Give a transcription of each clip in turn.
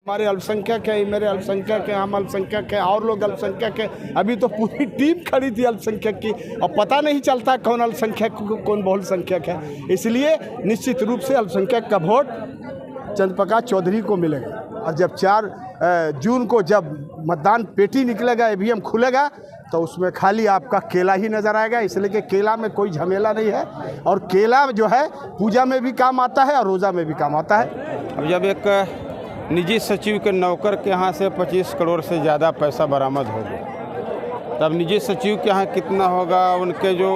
हमारे अल्पसंख्यक है, मेरे अल्पसंख्यक है, हम अल्पसंख्यक है, और लोग अल्पसंख्यक है। अभी तो पूरी टीम खड़ी थी अल्पसंख्यक की, और पता नहीं चलता कौन अल्पसंख्यक कौन बहुसंख्यक है। इसलिए निश्चित रूप से अल्पसंख्यक का वोट चंद्रप्रकाश चौधरी को मिलेगा। और जब 4 जून को जब मतदान पेटी निकलेगा, ईवीएम खुलेगा, तो उसमें खाली आपका केला ही नज़र आएगा। इसलिए कि केला में कोई झमेला नहीं है, और केला जो है पूजा में भी काम आता है और रोज़ा में भी काम आता है। अब जब एक निजी सचिव के नौकर के यहाँ से 25 करोड़ से ज़्यादा पैसा बरामद होगा, तब निजी सचिव के यहाँ कितना होगा, उनके जो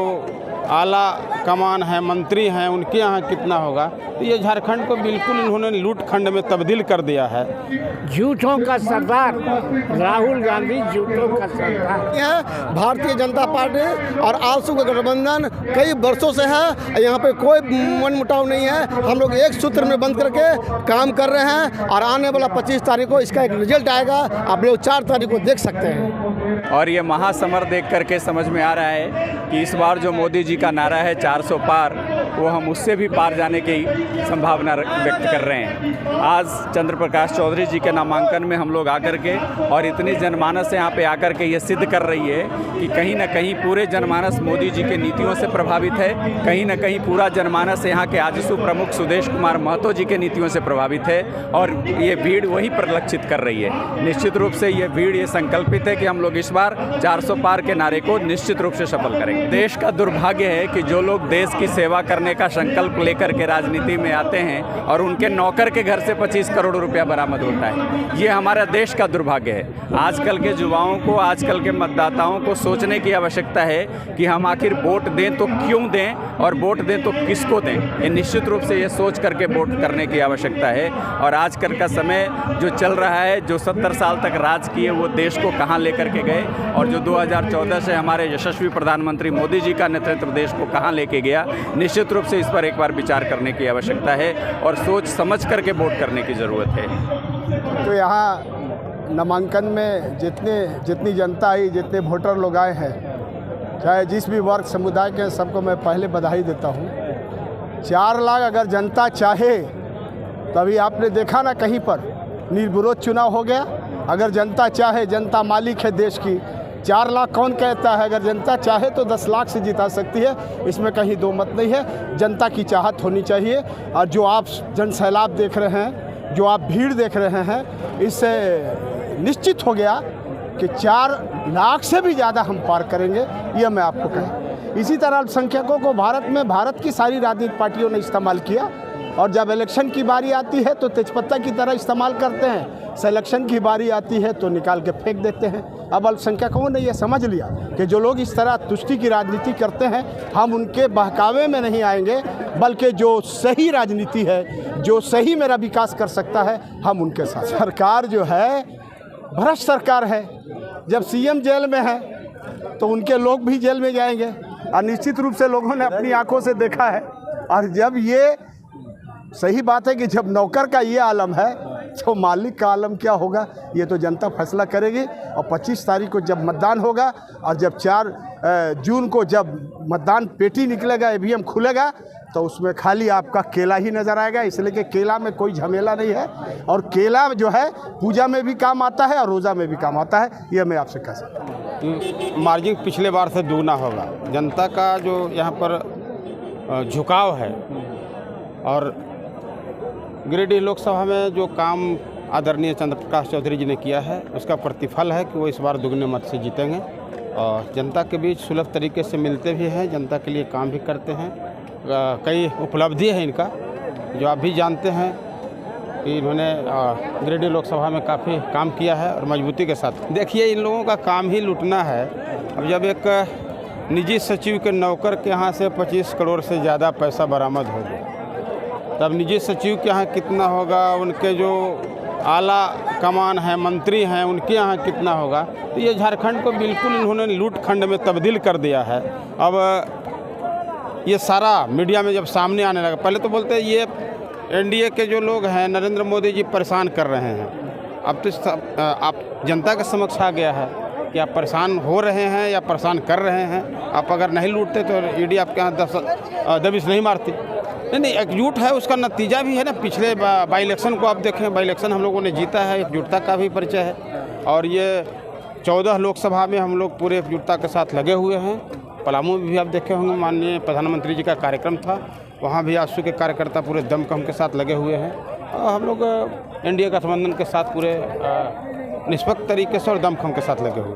आला कमान है, मंत्री हैं, उनके यहाँ कितना होगा। तो ये झारखंड को बिल्कुल इन्होंने लूट खंड में तब्दील कर दिया है। झूठों का सरदार राहुल गांधी, झूठों का सरदार। यह भारतीय जनता पार्टी और आलसू का गठबंधन कई वर्षों से है। यहाँ पे कोई मनमुटाव नहीं है। हम लोग एक सूत्र में बंद करके काम कर रहे हैं, और आने वाला 25 तारीख को इसका एक रिजल्ट आएगा। आप लोग 4 तारीख को देख सकते हैं। और ये महासमर देख करके समझ में आ रहा है कि इस बार जो मोदी जी का नारा है 400 पार, वो हम उससे भी पार जाने की संभावना व्यक्त कर रहे हैं। आज चंद्र प्रकाश चौधरी जी के नामांकन में हम लोग आकर के, और इतनी जनमानस यहाँ पे आकर के ये सिद्ध कर रही है कि कहीं ना कहीं पूरे जनमानस मोदी जी के नीतियों से प्रभावित है। कहीं ना कहीं पूरा जनमानस यहाँ के आजसू प्रमुख सुदेश कुमार महतो जी के नीतियों से प्रभावित है, और ये भीड़ वही परिलक्षित कर रही है। निश्चित रूप से ये भीड़ ये संकल्पित है कि हम लोग इस बार 400 पार के नारे को निश्चित रूप से सफल करेंगे। देश का दुर्भाग्य है कि जो लोग देश की सेवा करने का संकल्प लेकर के राजनीति में आते हैं, और उनके नौकर के घर से 25 करोड़ रुपया बरामद होता है। ये हमारा देश का दुर्भाग्य है। आजकल के युवाओं को, आजकल के मतदाताओं को सोचने की आवश्यकता है कि हम आखिर वोट दें तो क्यों दें, और वोट दें तो किसको दें। ये निश्चित रूप से ये सोच करके वोट करने की आवश्यकता है। और आजकल का समय जो चल रहा है, जो 70 साल तक राज किए, वो देश को कहाँ लेकर के गए, और जो 2014 से हमारे यशस्वी प्रधानमंत्री मोदी जी का नेतृत्व देश को कहाँ लेके गया, निश्चित रूप से इस पर एक बार विचार करने की आवश्यकता है, और सोच समझ करके वोट करने की ज़रूरत है। तो यहाँ नामांकन में जितनी जनता आई, जितने वोटर लोग आए हैं, चाहे जिस भी वर्ग समुदाय के, सबको मैं पहले बधाई देता हूँ। 4 लाख अगर जनता चाहे, तभी आपने देखा ना कहीं पर निर्विरोध चुनाव हो गया। अगर जनता चाहे, जनता मालिक है देश की। 4 लाख कौन कहता है? अगर जनता चाहे तो 10 लाख से जिता सकती है, इसमें कहीं दो मत नहीं है। जनता की चाहत होनी चाहिए। और जो आप जनसैलाब देख रहे हैं, जो आप भीड़ देख रहे हैं, इससे निश्चित हो गया कि 4 लाख से भी ज़्यादा हम पार करेंगे, यह मैं आपको कहूँ। इसी तरह अल्पसंख्यकों को भारत की सारी राजनीतिक पार्टियों ने इस्तेमाल किया, और जब इलेक्शन की बारी आती है तो तेजपत्ता की तरह इस्तेमाल करते हैं। सिलेक्शन की बारी आती है तो निकाल के फेंक देते हैं। अब अल्पसंख्यकों ने यह समझ लिया कि जो लोग इस तरह तुष्टि की राजनीति करते हैं, हम उनके बहकावे में नहीं आएंगे, बल्कि जो सही राजनीति है, जो सही मेरा विकास कर सकता है, हम उनके साथ। सरकार जो है भ्रष्ट सरकार है। जब सीएम जेल में है तो उनके लोग भी जेल में जाएंगे, और निश्चित रूप से लोगों ने अपनी आंखों से देखा है। और जब ये सही बात है कि जब नौकर का ये आलम है, तो मालिक का आलम क्या होगा, ये तो जनता फैसला करेगी। और 25 तारीख को जब मतदान होगा, और जब 4 जून को जब मतदान पेटी निकलेगा, ईवीएम खुलेगा, तो उसमें खाली आपका केला ही नज़र आएगा। इसलिए कि केला में कोई झमेला नहीं है, और केला जो है पूजा में भी काम आता है और रोज़ा में भी काम आता है, यह मैं आपसे कह सकता हूँ। मार्जिन पिछले बार से दुगना होगा। जनता का जो यहाँ पर झुकाव है, और गिरिडीह लोकसभा में जो काम आदरणीय चंद्र प्रकाश चौधरी जी ने किया है, उसका प्रतिफल है कि वो इस बार दुगने मत से जीतेंगे, और जनता के बीच सुलभ तरीके से मिलते भी हैं, जनता के लिए काम भी करते हैं। कई उपलब्धि है इनका, जो आप भी जानते हैं कि इन्होंने गिरिडीह लोकसभा में काफ़ी काम किया है, और मजबूती के साथ। देखिए, इन लोगों का काम ही लूटना है। अब जब एक निजी सचिव के नौकर के यहाँ से 25 करोड़ से ज़्यादा पैसा बरामद होगा, तब निजी सचिव के यहाँ कितना होगा, उनके जो आला कमान है, मंत्री हैं, उनके यहाँ कितना होगा। तो ये झारखंड को बिल्कुल इन्होंने लूट खंड में तब्दील कर दिया है। अब ये सारा मीडिया में जब सामने आने लगा, पहले तो बोलते हैं ये एनडीए के जो लोग हैं, नरेंद्र मोदी जी परेशान कर रहे हैं। अब तो आप जनता के समक्ष आ गया है कि आप परेशान हो रहे हैं या परेशान कर रहे हैं। आप अगर नहीं लूटते तो ईडी आपके यहाँ दबिश नहीं मारती। नहीं, एकजुट है, उसका नतीजा भी है ना। पिछले बाई इलेक्शन को आप देखें, बाई इलेक्शन हम लोगों ने जीता है, एकजुटता का भी परिचय है। और ये 14 लोकसभा में हम लोग पूरे एकजुटता के साथ लगे हुए हैं। पलामू में भी आप देखे होंगे, माननीय प्रधानमंत्री जी का कार्यक्रम था, वहाँ भी आजसू के कार्यकर्ता पूरे दमखम के साथ लगे हुए हैं। और हम लोग एनडीए गठबंधन के साथ पूरे निष्पक्ष तरीके से और दमखम के साथ लगे हुए हैं।